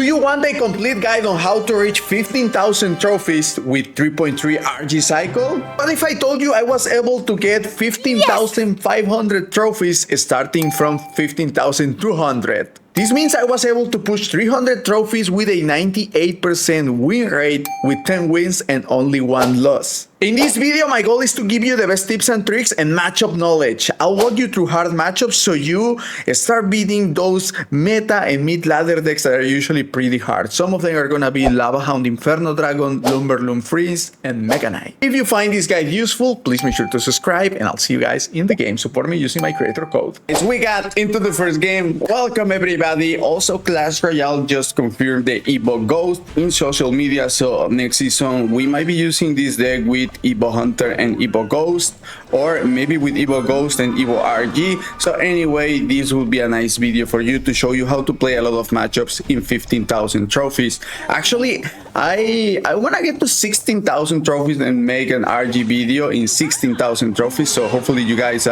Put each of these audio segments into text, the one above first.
Do you want a complete guide on how to reach 15,000 trophies with 3.3 RG cycle? What if I told you I was able to get 15,500 trophies starting from 15,200? This means I was able to push 300 trophies with a 98% win rate with 10 wins and only 1 loss. In this video, my goal is to give you the best tips and tricks and matchup knowledge. I'll walk you through hard matchups so you start beating those meta and mid ladder decks that are usually pretty hard. Some of them are gonna be Lava Hound, Inferno Dragon, Lumberloon Freeze, and Mega Knight. If you find this guide useful, please make sure to subscribe and I'll see you guys in the game. Support me using my creator code. As we got into the first game, welcome everybody. Also, Clash Royale just confirmed the Evo Ghost in social media, so next season we might be using this deck with Evo Hunter and Evo Ghost, or maybe with Evo Ghost and Evo RG. So anyway, this will be a nice video for you to show you how to play a lot of matchups in 15,000 trophies. Actually, I want to get to 16,000 trophies and make an RG video in 16,000 trophies. So hopefully you guys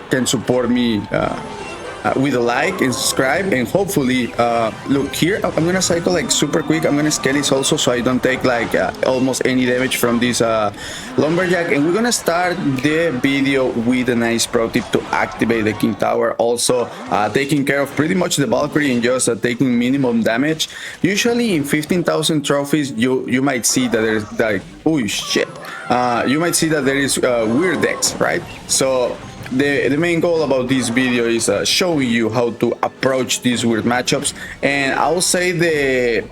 can support me with a like and subscribe, and hopefully look here, I'm gonna cycle like super quick. I'm gonna scale this also so I don't take like almost any damage from this lumberjack, and we're gonna start the video with a nice pro tip to activate the king tower, also taking care of pretty much the Valkyrie and just taking minimum damage. Usually in 15,000 trophies you might see that there's like, oh shit, you might see that there is weird decks, right? So the main goal about this video is showing you how to approach these weird matchups, and I'll say the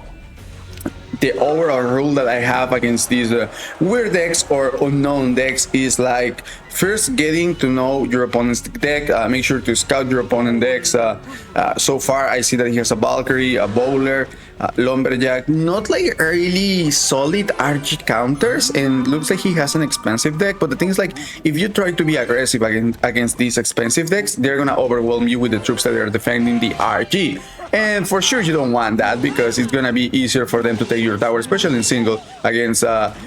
overall rule that I have against these weird decks or unknown decks is like first getting to know your opponent's deck. Make sure to scout your opponent's decks. So far I see that he has a Valkyrie, a Bowler, Lumberjack, not like really solid RG counters, and looks like he has an expensive deck. But the thing is, like, if you try to be aggressive against these expensive decks, they're gonna overwhelm you with the troops that are defending the RG. And for sure you don't want that, because it's gonna be easier for them to take your tower, especially in single against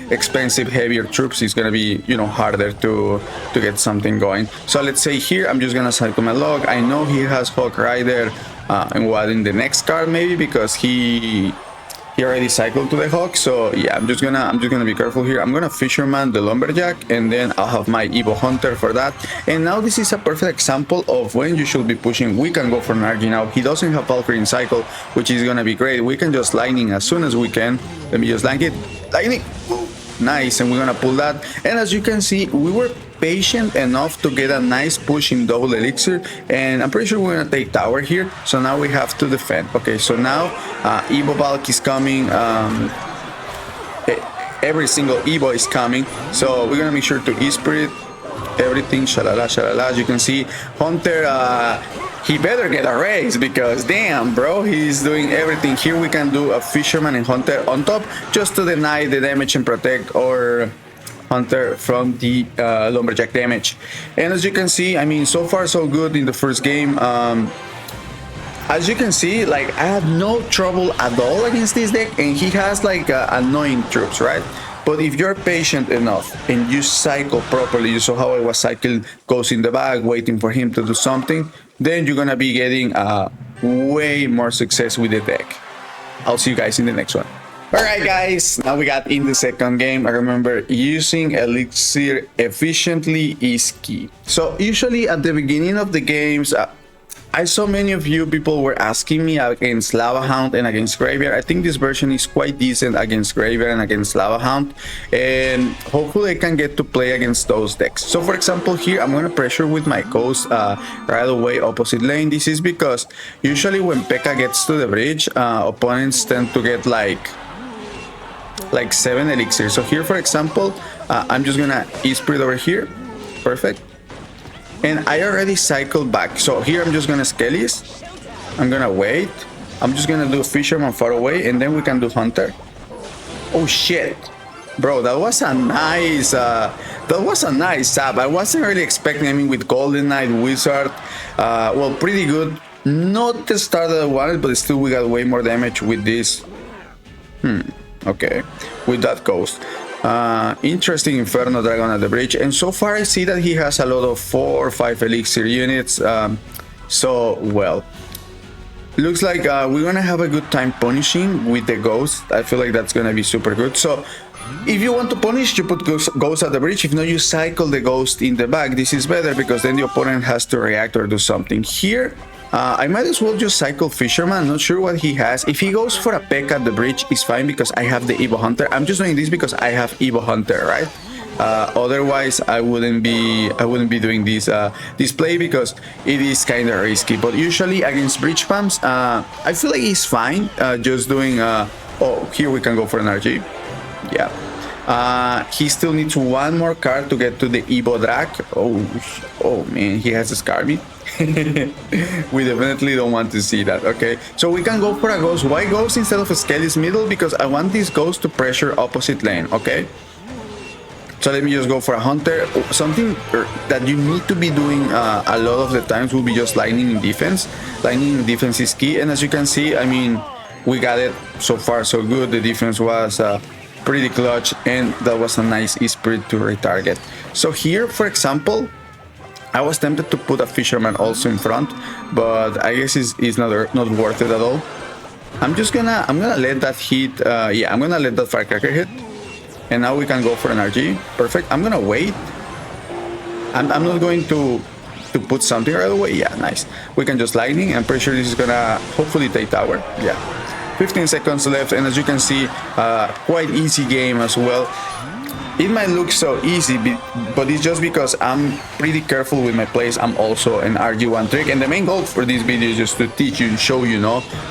expensive heavier troops. It's gonna be, you know, harder to get something going. So let's say here I'm just gonna cycle my log. I know he has Hawk Rider and what in the next card maybe, because he already cycled to the Hawk. So yeah, I'm just gonna be careful here. I'm gonna Fisherman the Lumberjack, and then I'll have my Evo Hunter for that. And now this is a perfect example of when you should be pushing. We can go for an RG now. He doesn't have Valkyrie in cycle, which is gonna be great. We can just lightning as soon as we can. Let me just lang it. Lightning. Nice, and we're gonna pull that. And as you can see, we were patient enough to get a nice push in double elixir, and I'm pretty sure we're gonna take tower here. So now we have to defend. Okay, so now Evo Valk is coming. Every single Evo is coming, so we're gonna make sure to E-Spirit everything. Shalala shalala. As you can see, Hunter, he better get a raise, because damn bro, he's doing everything. Here we can do a Fisherman and Hunter on top just to deny the damage and protect our Hunter from the Lumberjack damage. And as you can see, I mean, so far so good in the first game. As you can see, like, I had no trouble at all against this deck, and he has like annoying troops, right? But if you're patient enough and you cycle properly, you saw how I was cycling, goes in the back, waiting for him to do something, then you're gonna be getting way more success with the deck. I'll see you guys in the next one. Alright guys, now we got in the second game. I remember using elixir efficiently is key. So usually at the beginning of the games, I saw many of you people were asking me against Lava Hound and against Graveyard. I think this version is quite decent against Graveyard and against Lava Hound, and hopefully I can get to play against those decks. So for example here, I'm gonna pressure with my Ghost right away opposite lane. This is because usually when P.E.K.K.A gets to the bridge, opponents tend to get like 7 elixirs. So here for example, I'm just gonna E-Spirit over here. Perfect. And I already cycled back, so here I'm just gonna scale this. I'm gonna wait. I'm just gonna do Fisherman far away, and then we can do Hunter. Oh shit, bro, that was a nice sap. I wasn't really expecting. I mean, with Golden Knight, Wizard, well, pretty good. Not the start that I wanted, but still we got way more damage with this. Okay, with that Ghost. Interesting Inferno Dragon at the bridge, and so far I see that he has a lot of 4 or 5 elixir units. So well, looks like we're gonna have a good time punishing with the ghost. I feel like that's gonna be super good. So if you want to punish, you put ghost at the bridge. If not, you cycle the ghost in the back. This is better because then the opponent has to react or do something. Here, I might as well just cycle Fisherman. Not sure what he has. If he goes for a peck at the bridge, it's fine because I have the Evo Hunter. I'm just doing this because I have Evo Hunter, right? Otherwise, I wouldn't be doing this this play because it is kind of risky. But usually against bridge pumps, I feel like he's fine. Just doing. Oh, here we can go for an RG. Yeah. He still needs one more card to get to the Evo Drag. Oh man, he has a Scarby. We definitely don't want to see that. Okay, so we can go for a ghost. Why ghost instead of a Skelly's middle? Because I want this ghost to pressure opposite lane. Okay, so let me just go for a hunter. Something that you need to be doing a lot of the times will be just lightning in defense. Lightning in defense is key, and as you can see, I mean, we got it so far so good. The defense was pretty clutch, and that was a nice E-Spirit to retarget. So here, for example, I was tempted to put a Fisherman also in front, but I guess it's not worth it at all. I'm gonna let that hit. Yeah, I'm gonna let that Firecracker hit, and now we can go for an RG. Perfect. I'm gonna wait. I'm not going to put something right away. Yeah, nice. We can just lightning. I'm pretty sure this is gonna hopefully take tower. Yeah. 15 seconds left, and as you can see, quite easy game as well. It might look so easy, but it's just because I'm pretty careful with my plays. I'm also an RG1 trick, and the main goal for this video is just to teach you and show you,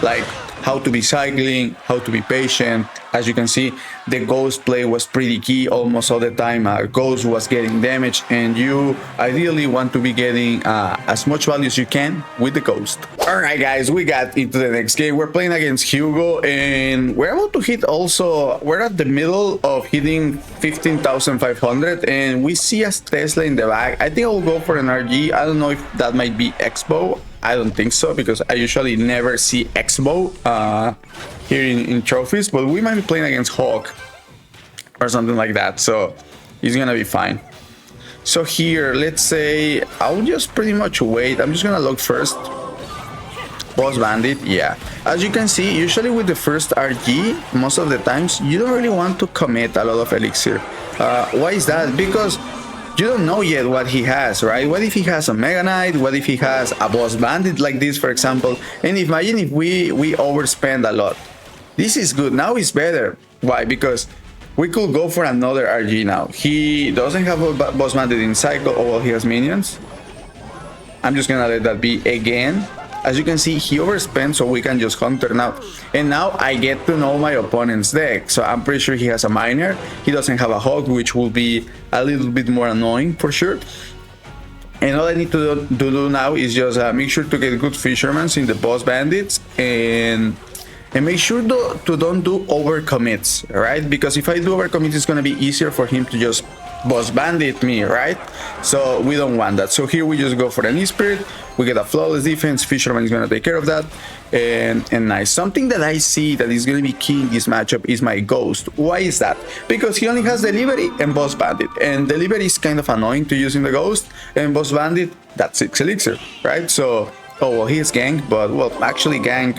like how to be cycling, how to be patient. As you can see, the ghost play was pretty key almost all the time. Ghost was getting damage, and you ideally want to be getting as much value as you can with the ghost. Alright guys, we got into the next game. We're playing against Hugo, and we're about to hit also, we're at the middle of hitting 15,500, and we see a Tesla in the back. I think I'll go for an RG. I don't know if that might be Expo. I don't think so, because I usually never see Expo here in trophies, but we might be playing against Hawk or something like that, so he's gonna be fine. So here, let's say I'll just pretty much wait. I'm just gonna log first. Boss Bandit, yeah. As you can see, usually with the first RG, most of the times you don't really want to commit a lot of elixir. Why is that? Because you don't know yet what he has, right? What if he has a Mega Knight? What if he has a Boss Bandit like this, for example? And imagine if we overspend a lot. This is good. Now it's better. Why? Because we could go for another RG now. He doesn't have a Boss Bandit in cycle. Oh, well, he has minions. I'm just gonna let that be again. As you can see, he overspent, so we can just Hunter now. And now I get to know my opponent's deck. So I'm pretty sure he has a Miner. He doesn't have a Hog, which will be a little bit more annoying for sure. And all I need to do now is just make sure to get good Fishermans in the Boss Bandits. And make sure to don't do overcommits, right? Because if I do overcommit, it's going to be easier for him to just Boss Bandit me, right? So we don't want that. So here we just go for an E-Spirit. We get a flawless defense. Fisherman is going to take care of that. And nice. Something that I see that is going to be key in this matchup is my Ghost. Why is that? Because he only has Delivery and Boss Bandit. And Delivery is kind of annoying to use in the Ghost. And Boss Bandit, that's 6 elixir, right? So, oh, well, he has Gank. But, well, actually Gank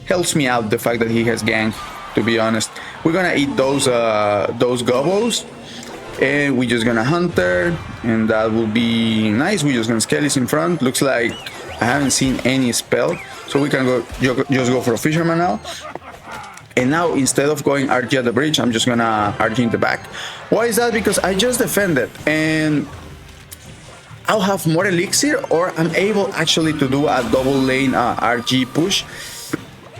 helps me out, the fact that he has Gank, to be honest. We're going to eat those gobos. And we're just gonna Hunter, and that will be nice. We're just gonna Skellies in front. Looks like I haven't seen any spell, so we can just go for a Fisherman now. And now, instead of going RG at the bridge, I'm just gonna RG in the back. Why is that? Because I just defended, and I'll have more elixir, or I'm able actually to do a double lane RG push.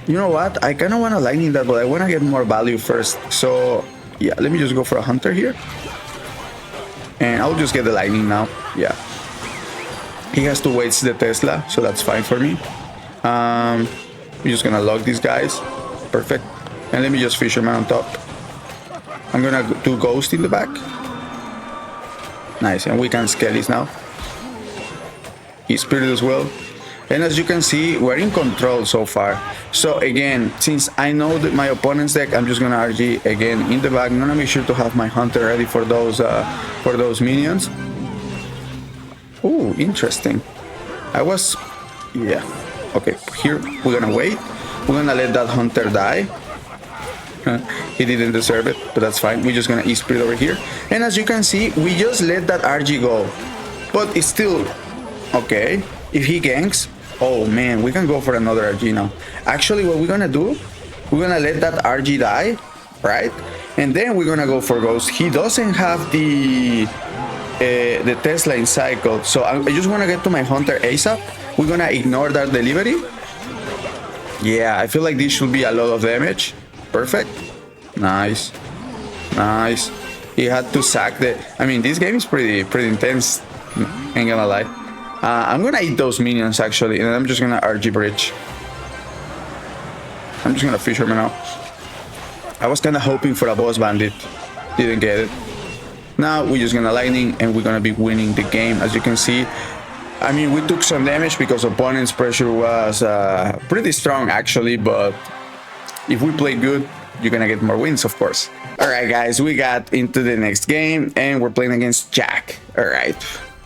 You know what? I kind of want to lightning that, but I want to get more value first. So yeah, let me just go for a Hunter here. And I'll just get the lightning now. Yeah. He has to wait the Tesla, so that's fine for me. We're just gonna log these guys. Perfect. And let me just Fisherman on top. I'm gonna do Ghost in the back. Nice, and we can Skellies now. He's Spirit as well. And as you can see, we're in control so far. So again, since I know that my opponent's deck, I'm just gonna RG again in the back. I'm gonna make sure to have my Hunter ready for those minions. Ooh, interesting. Yeah. Okay, here we're gonna wait. We're gonna let that hunter die. He didn't deserve it, but that's fine. We're just gonna E-Spirit over here. And as you can see, we just let that RG go. But it's still... Okay, if he ganks... Oh man, we can go for another RG now. Actually, what we're gonna do, we're gonna let that RG die, right? And then we're gonna go for Ghost. He doesn't have the Tesla in cycle, so I just wanna get to my hunter ASAP. We're gonna ignore that delivery. Yeah, I feel like this should be a lot of damage. Perfect. Nice. Nice. He had to sack the... I mean, this game is pretty intense. Ain't gonna lie. I'm gonna eat those minions actually, and I'm just gonna RG bridge. I'm just gonna Fisherman now. I was kinda hoping for a boss bandit. Didn't get it. Now we're just gonna lightning and we're gonna be winning the game. As you can see, I mean, we took some damage because opponent's pressure was pretty strong actually, but if we play good, you're gonna get more wins, of course. Alright guys, we got into the next game and we're playing against Jack. Alright,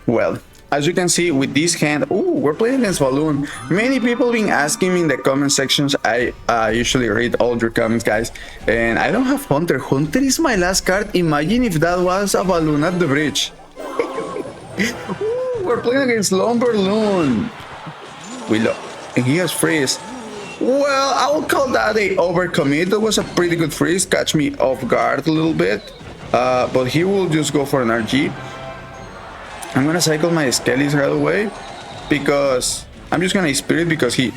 well, as you can see with this hand, we're playing against Balloon. Many people been asking me in the comment sections. I usually read all your comments, guys, and I don't have Hunter. Hunter is my last card. Imagine if that was a Balloon at the bridge. We're playing against Lumberloon. And he has freeze. Well, I will call that a overcommit. That was a pretty good freeze. Catch me off guard a little bit. But he will just go for an RG. I'm gonna cycle my Skellies right away because I'm just gonna Spirit because he.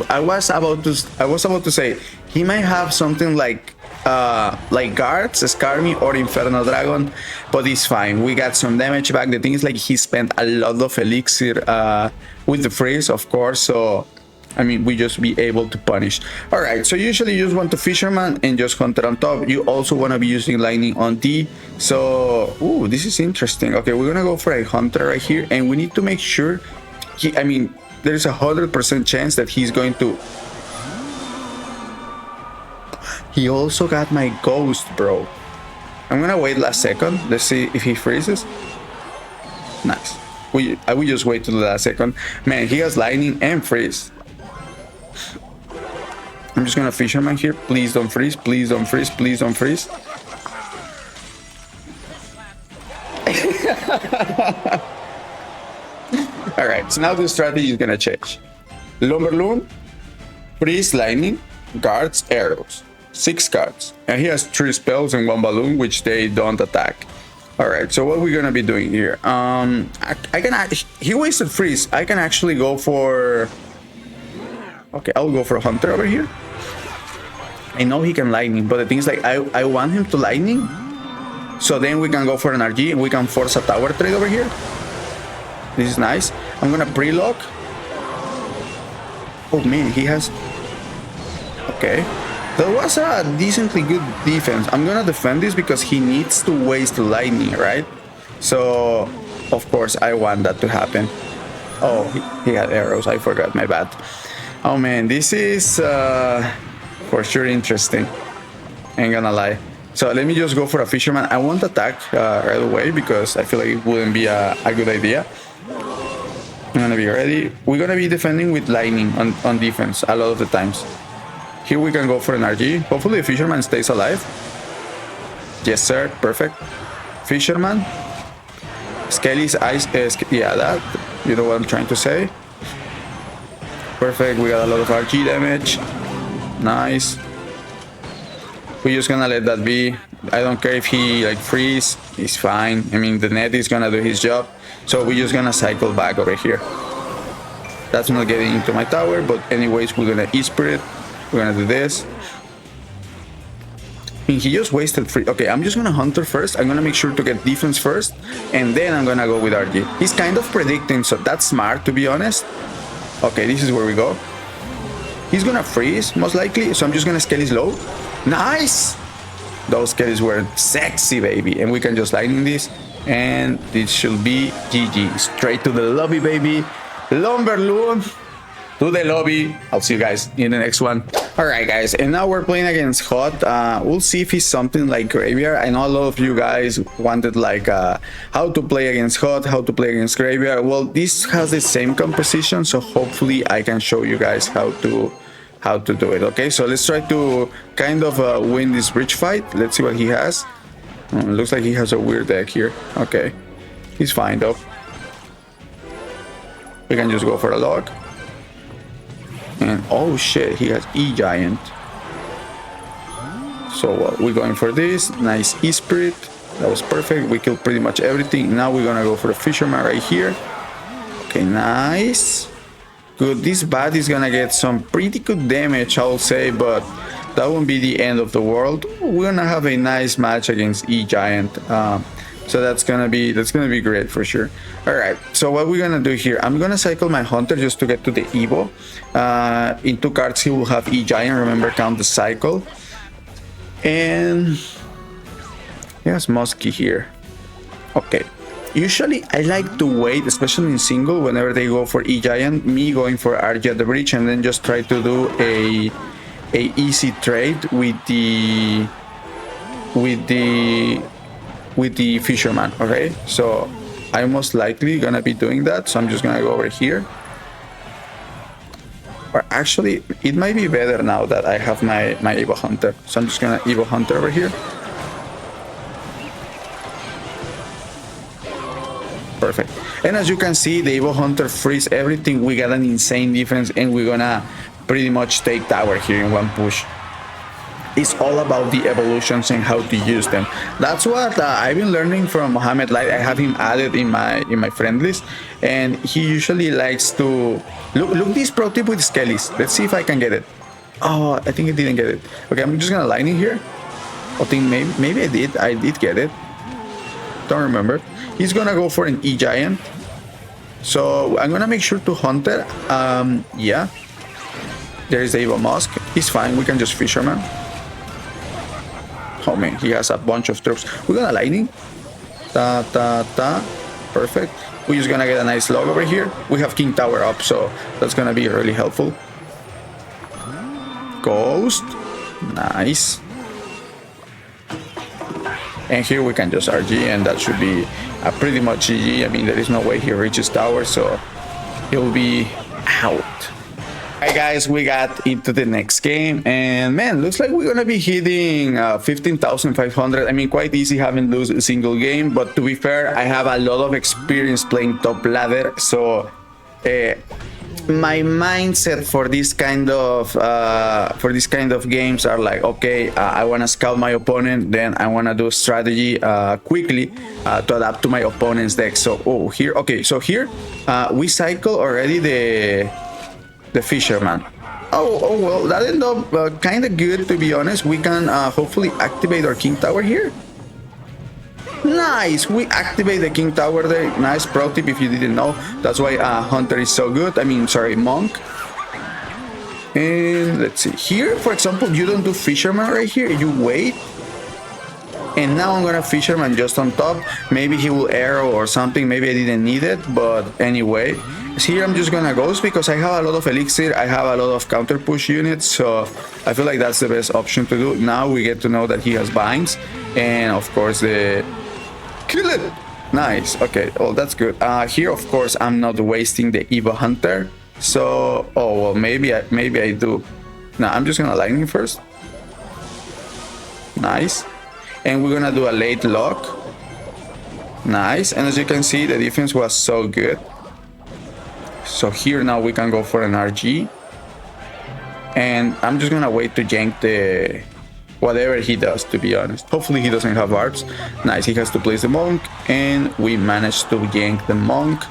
I was about to say he might have something like guards, Skarmy or Inferno Dragon, but it's fine. We got some damage back. The thing is, like, he spent a lot of elixir with the freeze, of course. So I mean, we just be able to punish. Alright, so usually you just want to Fisherman and just Hunter on top. You also want to be using Lightning on D. So, this is interesting. Okay, we're gonna go for a Hunter right here, and we need to make sure I mean, there's 100% chance that he's going to... He also got my Ghost, bro. I'm gonna wait last second. Let's see if he freezes. Nice. I will just wait till the last second. Man, he has Lightning and Freeze. I'm just gonna Fisherman here. Please don't freeze. Please don't freeze. Please don't freeze. Alright, so now the strategy is gonna change. Lumberloon, freeze, lightning, guards, arrows. 6 cards. And he has 3 spells and 1 balloon, which they don't attack. Alright, so what we're gonna be doing here? He wasted freeze. I can actually go for... Okay, I'll go for a Hunter over here. I know he can lightning, but the thing is, like, I want him to lightning, so then we can go for an RG and we can force a tower trade over here. This is nice. I'm gonna pre-lock. Oh man, he has... Okay. That was a decently good defense. I'm gonna defend this because he needs to waste lightning, right? So, of course, I want that to happen. Oh, he had arrows. I forgot, my bad. Oh man, this is for sure interesting. Ain't gonna lie. So let me just go for a Fisherman. I won't attack right away because I feel like it wouldn't be a good idea. I'm gonna be ready. We're gonna be defending with lightning on defense a lot of the times. Here we can go for an RG. Hopefully the Fisherman stays alive. Yes sir, perfect. Fisherman. Skelly's ice, yeah, that, you know what I'm trying to say. Perfect, we got a lot of RG damage. Nice. We're just gonna let that be. I don't care if he like freeze, he's fine. I mean, the net is gonna do his job. So we're just gonna cycle back over here. That's not getting into my tower, but anyways, we're gonna E-Spirit. We're gonna do this. I mean, he just wasted free. Okay, I'm just gonna Hunter first. I'm gonna make sure to get defense first, and then I'm gonna go with RG. He's kind of predicting, so that's smart, to be honest. Okay, this is where we go. He's gonna freeze, most likely, so I'm just gonna Skelly's low. Nice! Those Skellies were sexy, baby. And we can just lightning this, and this should be GG. Straight to the lobby, baby. Lumberloon to the lobby. I'll see you guys in the next one. All right, guys, and now we're playing against Hot. We'll see if he's something like Graveyard. I know a lot of you guys wanted like how to play against Hot, how to play against Graveyard. Well, this has the same composition, so hopefully I can show you guys how to do it. Okay, so let's try to kind of win this bridge fight. Let's see what he has. Looks like he has a weird deck here. Okay, he's fine though. We can just go for a log. And oh shit, he has E-Giant. So we're going for this. Nice E-Spirit. That was perfect. We killed pretty much everything. Now we're gonna go for the Fisherman right here. Okay, nice. Good. This bat is gonna get some pretty good damage, I will say, but that won't be the end of the world. We're gonna have a nice match against E-Giant. So that's gonna be great for sure. All right, so what we're gonna do here, I'm gonna cycle my Hunter just to get to the Evo. In 2 cards he will have E-Giant. Remember, count the cycle. And he has Musky here. Okay, usually I like to wait, especially in single, whenever they go for E-Giant, me going for RG at the bridge, and then just try to do a easy trade with the Fisherman. Okay, so I'm most likely gonna be doing that, so I'm just gonna go over here. Or actually, it might be better now that I have my Evo Hunter, so I'm just gonna Evo Hunter over here. Perfect. And as you can see, the Evo Hunter frees everything. We got an insane defense, and we're gonna pretty much take tower here in one push. It's all about the evolutions and how to use them. That's what I've been learning from Mohamed Light. I have him added in my friend list, and he usually likes to look this pro tip with Skellies. Let's see if I can get it. Oh, I think I didn't get it. Okay, I'm just gonna line in here. I think maybe I did. I did get it. Don't remember. He's gonna go for an E-Giant. So I'm gonna make sure to Hunter. Yeah. There is the Evo Musk. He's fine. We can just Fisherman. Oh man, he has a bunch of troops. We're gonna lightning. Perfect. We're just gonna get a nice log over here. We have King Tower up, so that's gonna be really helpful. Ghost. Nice. And here we can just RG, and that should be pretty much GG. I mean, there is no way he reaches tower, so he'll be out. Alright guys, we got into the next game, and man, looks like we're gonna be hitting 15,500. I mean, quite easy, haven't lose a single game, but to be fair, I have a lot of experience playing top ladder, so my mindset for this kind of games are like, okay, I want to scout my opponent, then I want to do strategy quickly to adapt to my opponent's deck. So here, okay, so here we cycle already the Fisherman. Oh well, that ended up kind of good, to be honest. We can hopefully activate our King Tower here. Nice, we activate the King Tower there. Nice pro tip if you didn't know. That's why Hunter is so good. I mean, sorry, Monk. And let's see here, for example, you don't do Fisherman right here, you wait. And now I'm gonna Fisherman just on top. Maybe he will arrow or something. Maybe I didn't need it, but anyway. Here I'm just gonna Ghost because I have a lot of elixir. I have a lot of counter push units, so I feel like that's the best option to do. Now we get to know that he has binds, and of course the kill it. Nice. Okay. Well, that's good. Here, of course, I'm not wasting the Evo Hunter. So, oh well, maybe I do. Now I'm just gonna lightning first. Nice. And we're gonna do a late lock. Nice. And as you can see, the defense was so good. So here now we can go for an RG. And I'm just gonna wait to jank the whatever he does, to be honest. Hopefully he doesn't have arts. Nice, he has to place the Monk, and we managed to yank the Monk.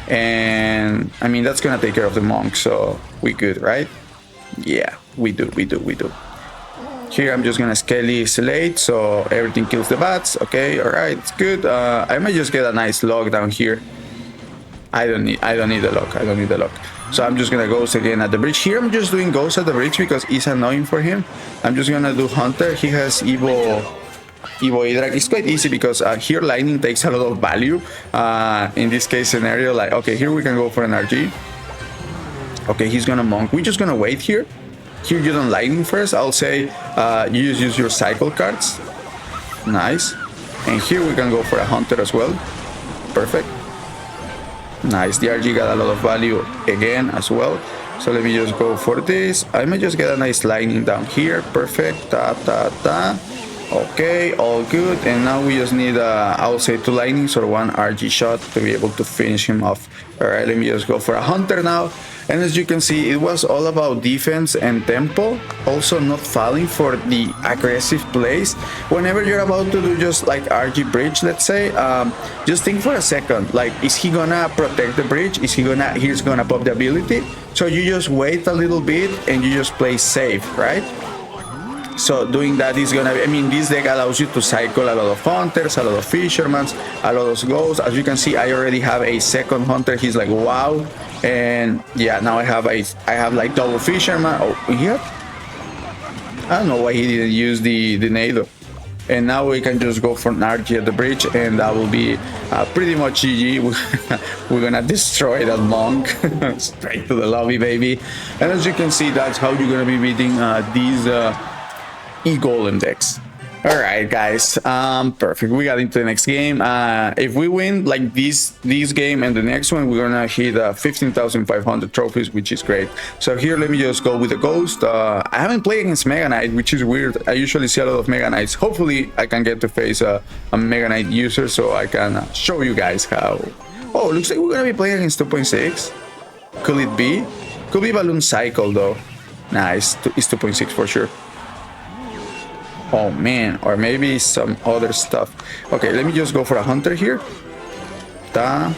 And I mean, that's gonna take care of the Monk, so we good, right? Yeah, we do. Here I'm just gonna Skelly Slate, so everything kills the bats. Okay, alright, it's good. I might just get a nice log down here. I don't need the lock. So I'm just gonna Ghost again at the bridge. Here I'm just doing Ghost at the bridge because it's annoying for him. I'm just gonna do Hunter. He has Evo Hydra. It's quite easy because here lightning takes a lot of value. In this case scenario, like, okay, here we can go for an RG. Okay, he's gonna Monk. We're just gonna wait here. Here you don't lightning first. I'll say you just use your cycle cards. Nice. And here we can go for a hunter as well. Perfect. Nice. The RG got a lot of value again as well. So let me just go for this. I might just get a nice lightning down here. Perfect. Ta ta ta. Okay, all good. And now we just need, I'll say 2 lightnings or 1 RG shot to be able to finish him off. All right, let me just go for a hunter now. And as you can see, it was all about defense and tempo. Also not falling for the aggressive plays. Whenever you're about to do just like RG bridge, let's say, just think for a second. Like, is he gonna protect the bridge? Is he's gonna pop the ability? So you just wait a little bit and you just play safe, right? So doing that is gonna be, I mean, this deck allows you to cycle a lot of hunters, a lot of fishermen, a lot of ghosts. As you can see, I already have a second hunter. He's like, wow. And yeah, now I have like double fisherman. Oh, here, I don't know why he didn't use the Nado. And now we can just go for an RG at the bridge, and that will be pretty much GG. We're gonna destroy that monk straight to the lobby, baby. And as you can see, that's how you're gonna be beating these e-golem decks. All right, guys, perfect. We got into the next game. If we win like this game and the next one, we're gonna hit 15,500 trophies, which is great. So here, let me just go with the ghost. I haven't played against Mega Knight, which is weird. I usually see a lot of Mega Knights. Hopefully I can get to face a Mega Knight user so I can show you guys how. Oh, looks like we're gonna be playing against 2.6. Could it be? Could be Balloon Cycle though. Nice, it's 2.6 for sure. Oh man, or maybe some other stuff. Okay, let me just go for a hunter here. Ta.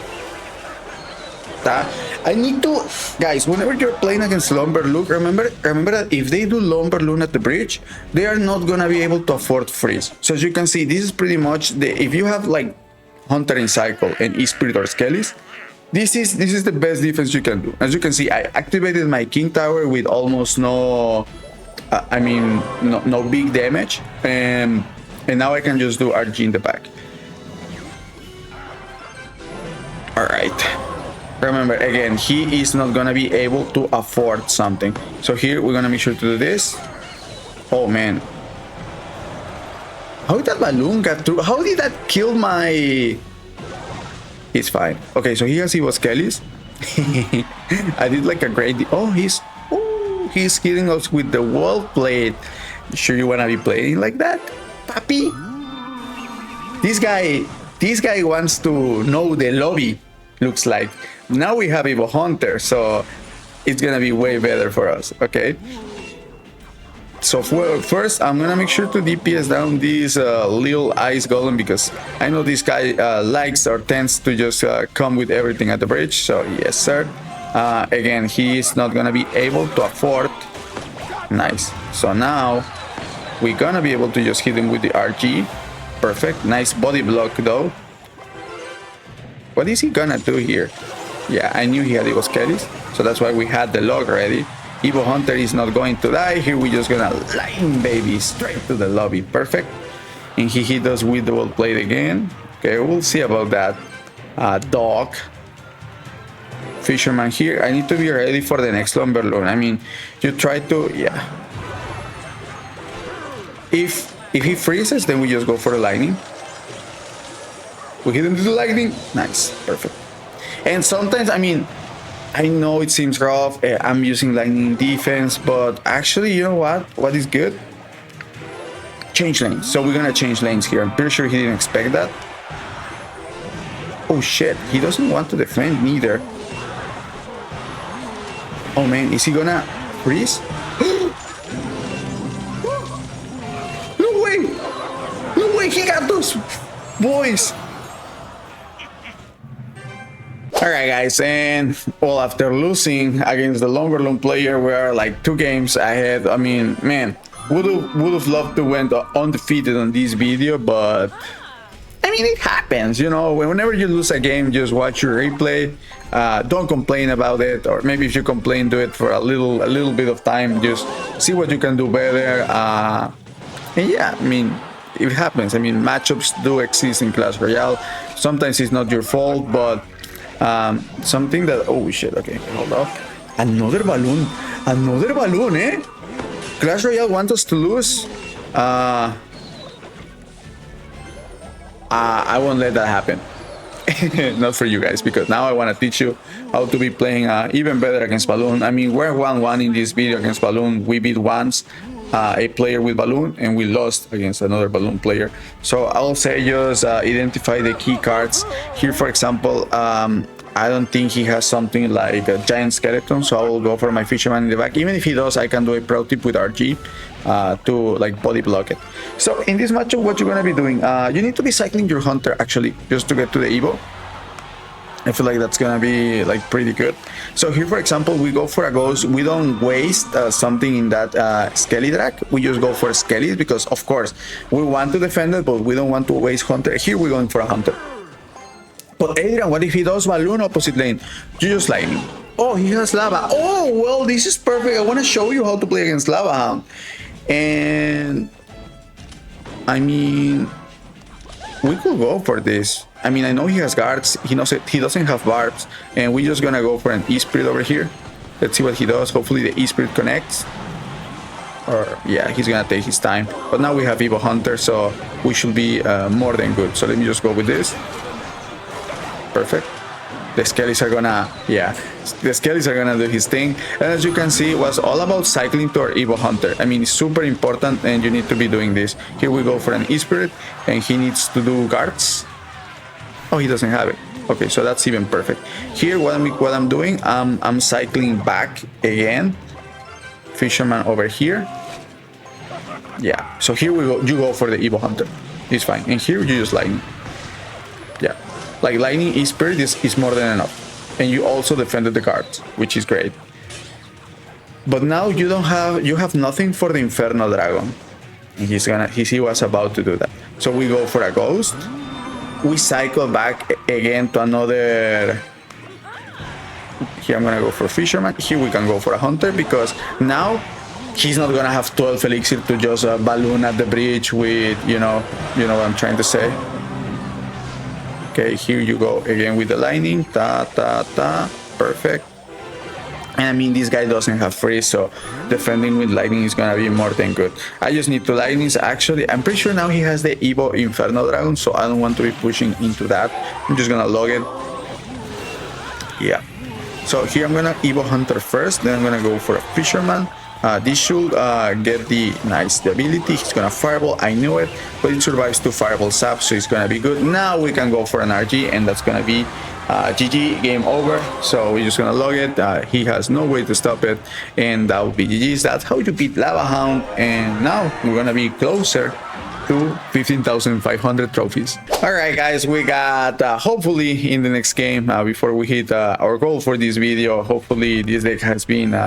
I need to, guys, whenever you're playing against Lumberloon, remember that if they do Lumberloon at the bridge, they are not gonna be able to afford freeze. So as you can see, this is pretty much if you have like Hunter in Cycle and E-Spirit or Skellies, this is the best defense you can do. As you can see, I activated my King Tower with almost no no big damage, and now I can just do RG in the back. All right, remember again, he is not gonna be able to afford something, so here we're gonna make sure to do this. Oh man, how did that balloon get through? How did that kill my... He's fine. Okay, so he has Kelly's. I did like a great... Oh, he's hitting us with the wall plate. You sure you wanna be playing like that, papi? This guy wants to know the lobby. Looks like now we have Evo Hunter, so it's gonna be way better for us. Okay. So first, I'm gonna make sure to DPS down this little ice golem, because I know this guy likes or tends to just come with everything at the bridge. So yes, sir. Again, he is not gonna be able to afford. Nice. So now we're gonna be able to just hit him with the RG. Perfect. Nice body block though. What is he gonna do here? Yeah, I knew he had Evo Skellies, so that's why we had the log ready. Evo Hunter is not going to die. Here we're just gonna line baby straight to the lobby. Perfect. And he hit us with the wall plate again. Okay, we'll see about that. Dog. Fisherman here. I need to be ready for the next Lumberloon. I mean, you try to, yeah. If he freezes, then we just go for the lightning. We hit him with the lightning. Nice, perfect. And sometimes, I mean, I know it seems rough. I'm using lightning defense, but actually, you know what? What is good? Change lanes. So we're gonna change lanes here. I'm pretty sure he didn't expect that. Oh shit, he doesn't want to defend neither. Oh man, is he gonna freeze? No way! No way, he got those boys! Alright guys, and well, after losing against the Lumberloon player, we are like 2 games ahead. I mean, man, would have loved to went undefeated on this video, but I mean, it happens, you know. Whenever you lose a game, just watch your replay. Don't complain about it, or maybe if you complain, do it for a little bit of time. Just see what you can do better. And yeah, I mean, it happens. I mean, matchups do exist in Clash Royale. Sometimes it's not your fault, but something that... Oh shit, okay, hold up. Another balloon, eh? Clash Royale wants us to lose. I won't let that happen. Not for you guys, because now I want to teach you how to be playing even better against Balloon. I mean, we're 1-1 in this video against Balloon. We beat once a player with Balloon, and we lost against another Balloon player. So I'll say just identify the key cards. Here, for example, I don't think he has something like a giant skeleton, so I will go for my fisherman in the back. Even if he does, I can do a pro tip with RG to like body block it. So in this matchup, what you're gonna be doing, you need to be cycling your hunter actually just to get to the Evo. I feel like that's gonna be like pretty good. So here, for example, we go for a ghost. We don't waste something in that Skelly drag. We just go for Skellies because, of course, we want to defend it, but we don't want to waste hunter. Here we're going for a hunter. But Adrian, what if he does Balloon opposite lane? You just lightning. Oh, he has lava. Oh, well, this is perfect. I want to show you how to play against Lava Hound. And I mean, we could go for this. I mean, I know he has guards. He knows it. He doesn't have barbs, and we're just gonna go for an E-Spirit over here. Let's see what he does. Hopefully the E-Spirit connects. Or yeah, he's gonna take his time. But now we have Evo Hunter, so we should be more than good. So let me just go with this. Perfect. The Skellies are gonna, yeah, the Skellies are gonna do his thing. And as you can see, it was all about cycling to our Evo Hunter. I mean, it's super important, and you need to be doing this. Here we go for an E-Spirit, and he needs to do guards. Oh, he doesn't have it. Okay, so that's even perfect. Here, what I'm doing, I'm cycling back again. Fisherman over here. Yeah, so here we go. You go for the Evo Hunter. It's fine. And here you just lightning. Yeah. Like lightning E-Spirit is more than enough, and you also defended the cards, which is great. But now you have nothing for the Infernal Dragon, and he was about to do that. So we go for a ghost. We cycle back again to another. Here I'm gonna go for fisherman. Here we can go for a hunter because now he's not gonna have 12 elixir to just balloon at the bridge with you know what I'm trying to say. Okay, here you go again with the lightning. Perfect. And I mean, this guy doesn't have freeze, so defending with lightning is gonna be more than good. I just need 2 lightnings. Actually, I'm pretty sure now he has the Evo Infernal Dragon, so I don't want to be pushing into that. I'm just gonna log it. Yeah. So here I'm gonna Evo Hunter first, then I'm gonna go for a Fisherman. This should get the ability. He's gonna fireball. I knew it, but it survives 2 fireball saps, so it's gonna be good. Now we can go for an RG, and that's gonna be GG, game over. So we're just gonna log it. He has no way to stop it, and that would be GG's. That's how you beat Lava Hound, and now we're gonna be closer to 15,500 trophies. All right, guys, we got hopefully in the next game before we hit our goal for this video. Hopefully this deck has been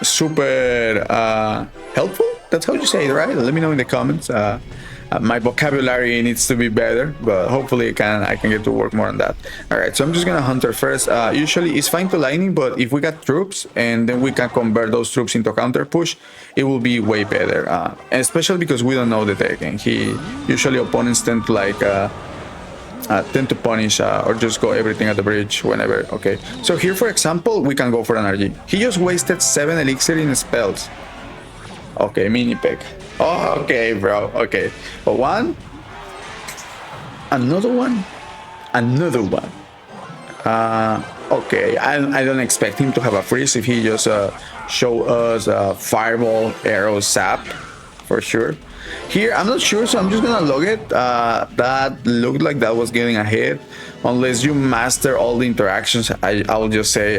super helpful. That's how you say it, right? Let me know in the comments. My vocabulary needs to be better, but hopefully I can get to work more on that. All right, so I'm just gonna hunter first. Usually it's fine to lightning, but if we got troops and then we can convert those troops into counter push, it will be way better. And especially because we don't know the deck, and usually opponents tend to like tend to punish or just go everything at the bridge whenever. Okay, so here for example we can go for an RG. He just wasted 7 elixir in spells. Okay, mini pick. Oh, okay, bro. Okay, but one, another one. Okay, I don't expect him to have a freeze if he just show us fireball, arrow, sap for sure. Here I'm not sure, so I'm just gonna log it. That looked like that was getting a hit. Unless you master all the interactions, I'll just say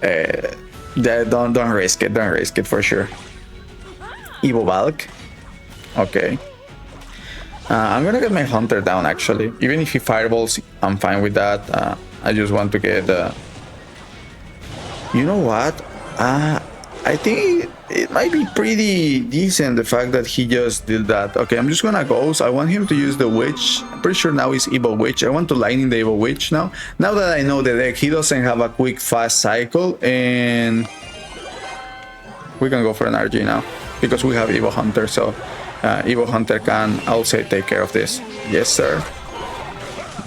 that don't risk it for sure. Evo Valk. Okay. I'm gonna get my hunter down actually. Even if he fireballs, I'm fine with that. I just want to get. You know what? I think it might be pretty decent the fact that he just did that. Okay, I'm just gonna go. So I want him to use the witch. I'm pretty sure now he's Evil Witch. I want to lightning the Evil Witch now. Now that I know the deck, he doesn't have a quick fast cycle, and we can go for an RG now because we have Evo Hunter. So Evo Hunter can, I'll say, take care of this. Yes, sir.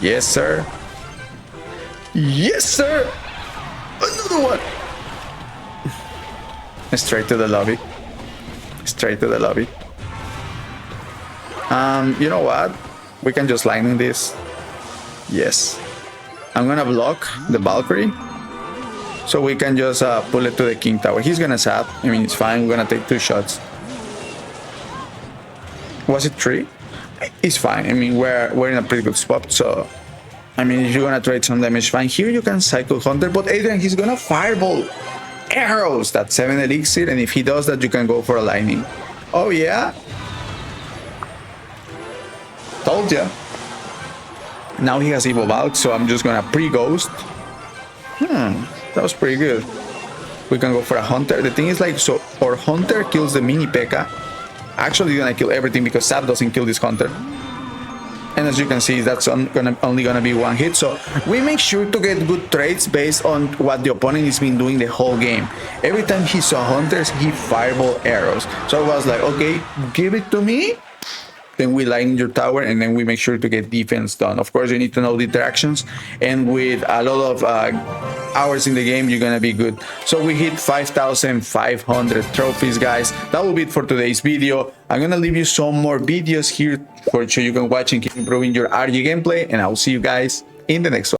Yes, sir. Yes, sir. Another one. Straight to the lobby. Straight to the lobby. You know what? We can just lightning this. Yes. I'm gonna block the Valkyrie, so we can just pull it to the King Tower. He's gonna sap. I mean, it's fine. We're gonna take 2 shots. Was it 3? It's fine. I mean, we're in a pretty good spot. So, I mean, if you're gonna trade some damage, fine. Here you can cycle Hunter, but Adrian, he's gonna fireball arrows. That's 7 elixir, and if he does that, you can go for a lightning. Oh yeah. Told ya. Now he has evolved out, so I'm just gonna pre-ghost. That was pretty good. We can go for a Hunter. The thing is, like, so our Hunter kills the mini P.E.K.K.A. Actually gonna kill everything because Sap doesn't kill this Hunter. And as you can see, that's only gonna be 1 hit. So we make sure to get good trades based on what the opponent has been doing the whole game. Every time he saw Hunters, he fireball arrows. So I was like, okay, give it to me. Then we line your tower, and then we make sure to get defense done. Of course, you need to know the interactions, and with a lot of hours in the game, you're gonna be good. So we hit 5,500 trophies, guys. That will be it for today's video. I'm gonna leave you some more videos here so you can watch and keep improving your RG gameplay, and I'll see you guys in the next one.